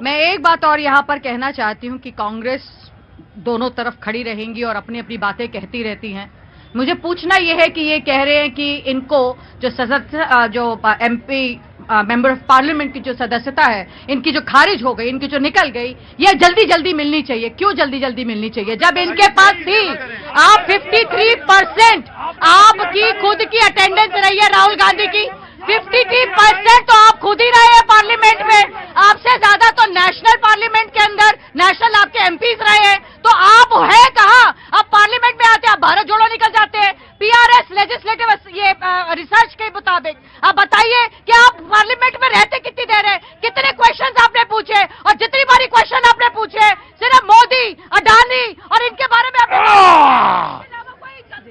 मैं एक बात और यहाँ पर कहना चाहती हूँ कि कांग्रेस दोनों तरफ खड़ी रहेंगी और अपनी अपनी बातें कहती रहती हैं। मुझे पूछना यह है कि ये कह रहे हैं कि इनको जो सदस्य जो एमपी मेंबर ऑफ पार्लियामेंट की जो सदस्यता है इनकी जो खारिज हो गई, इनकी जो निकल गई, ये जल्दी जल्दी मिलनी चाहिए। क्यों जल्दी जल्दी मिलनी चाहिए जब इनके पास थी? आप 53% आपकी खुद की अटेंडेंस रही है राहुल गांधी की, 53% तो आप खुद ही रहे हैं पार्लियामेंट में। आपसे ज्यादा तो नेशनल पार्लियामेंट के अंदर नेशनल आपके एमपीज रहे हैं। तो आप है कहां? आप पार्लियामेंट में आते हैं, आप भारत जोड़ो निकल जाते हैं। पीआरएस लेजिस्लेटिव ये रिसर्च के मुताबिक आप बताइए कि आप पार्लियामेंट में रहते कितनी देर है, कितने क्वेश्चंस आपने पूछे, और जितनी बारी क्वेश्चन आपने पूछे सिर्फ मोदी, अडानी और इनके बारे में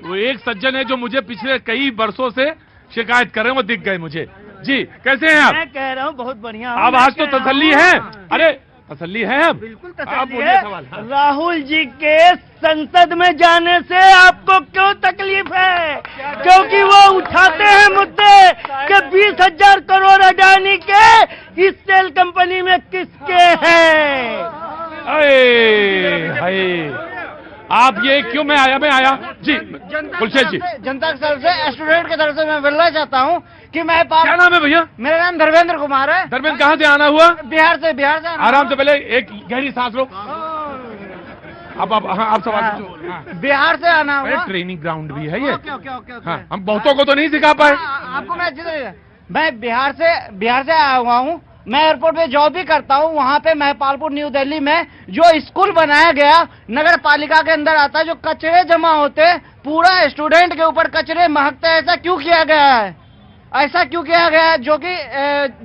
वो एक सज्जन है जो मुझे पिछले कई वर्षों से शिकायत कर रहे हैं, वो दिख गए मुझे। जी कैसे हैं आप? मैं कह रहा हूँ बहुत बढ़िया। अब आज तो तसल्ली है। अरे तसल्ली है अब? बिल्कुल आप तसल्ली बोलिए है। सवाल। हाँ। राहुल जी के संसद में जाने से आपको क्यों तकलीफ है? क्योंकि वो उठाते हैं मुद्दे कि 20,000 करोड़ अडानी के इस सेल कंपनी में किसके हैं। हाय आप ये क्यों? मैं आया जी कुलशेष जी। जनता की तरफ से, स्टूडेंट की तरफ से मैं बोलना चाहता हूँ कि मैं क्या नाम है भैया? मेरा नाम धर्मेंद्र कुमार है। धर्मेंद्र कहाँ से आना हुआ? बिहार से आराम से, पहले एक गहरी सांस लो। अब आप सवाल पूछो। हाँ। बिहार से आना अरे हुआ। ट्रेनिंग ग्राउंड भी है ये। ओके। हाँ, हम बहुतों को तो नहीं सिखा पाए। आपको मैं बिहार से आया हुआ हूँ। मैं एयरपोर्ट पे जॉब भी करता हूँ। वहाँ पे महपालपुर न्यू दिल्ली में जो स्कूल बनाया गया नगर पालिका के अंदर आता है, जो कचरे जमा होते हैं, पूरा स्टूडेंट के ऊपर कचरे महकते हैं। ऐसा क्यों किया गया है? ऐसा क्यों किया गया है? जो कि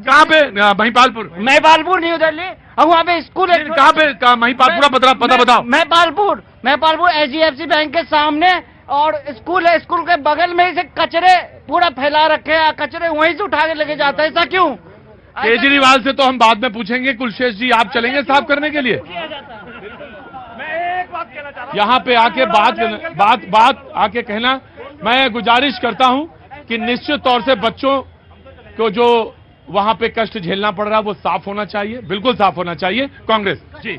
कहाँ पे? महपालपुर न्यू दिल्ली, और वहाँ पे स्कूल कहाँ पे? महिपाल पूरा पता बताओ। महपालपुर HDFC बैंक के सामने और स्कूल है। स्कूल के बगल में ही से कचरे पूरा फैला रखे हैं। कचरे वहीं से उठा के लेके जाते हैं। ऐसा क्यों? केजरीवाल से तो हम बाद में पूछेंगे। कुलशेष जी आप चलेंगे साफ करने के लिए? यहाँ पे आके बात आके कहना। मैं गुजारिश करता हूँ कि निश्चित तौर से बच्चों को जो वहाँ पे कष्ट झेलना पड़ रहा है वो साफ होना चाहिए, बिल्कुल साफ होना चाहिए। कांग्रेस जी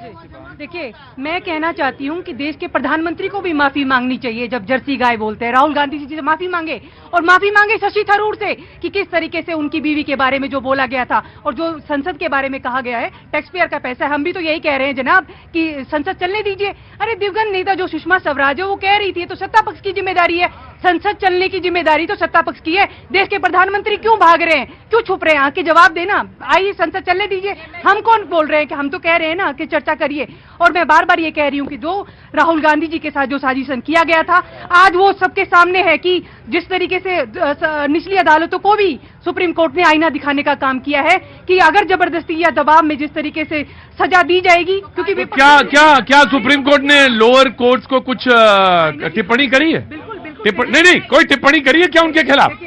देखिए, मैं कहना चाहती हूँ कि देश के प्रधानमंत्री को भी माफी मांगनी चाहिए जब जर्सी गाय बोलते हैं। राहुल गांधी जी से माफी मांगे, और माफी मांगे शशि थरूर से कि किस तरीके से उनकी बीवी के बारे में जो बोला गया था और जो संसद के बारे में कहा गया है, टैक्स पेयर का पैसा है। हम भी तो यही कह रहे हैं जनाब कि संसद चलने दीजिए। अरे दिवंगत नेता जो सुषमा स्वराज है वो कह रही थी तो सत्ता पक्ष की जिम्मेदारी है, संसद चलने की जिम्मेदारी तो सत्ता पक्ष की है। देश के प्रधानमंत्री क्यों भाग रहे हैं, क्यों छुप रहे हैं? आके जवाब देना। आइए संसद चलने दीजिए। हम कौन बोल रहे हैं कि हम तो कह रहे हैं ना कि चर्चा करिए। और मैं बार बार ये कह रही हूँ कि जो राहुल गांधी जी के साथ जो साजिशन किया गया था आज वो सबके सामने है कि जिस तरीके से निचली अदालतों को भी सुप्रीम कोर्ट ने आईना दिखाने का काम किया है कि अगर जबरदस्ती या दबाव में जिस तरीके से सजा दी जाएगी, क्योंकि तो क्या सुप्रीम कोर्ट ने लोअर कोर्ट्स को कुछ टिप्पणी करी है? नहीं कोई टिप्पणी करी है क्या उनके खिलाफ?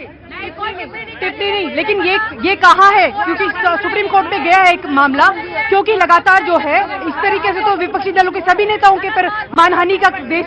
टिप्पणी नहीं, लेकिन ये कहा है क्योंकि सुप्रीम कोर्ट में गया है एक मामला, क्योंकि लगातार जो है इस तरीके से तो विपक्षी दलों के सभी नेताओं के पर मानहानि का देश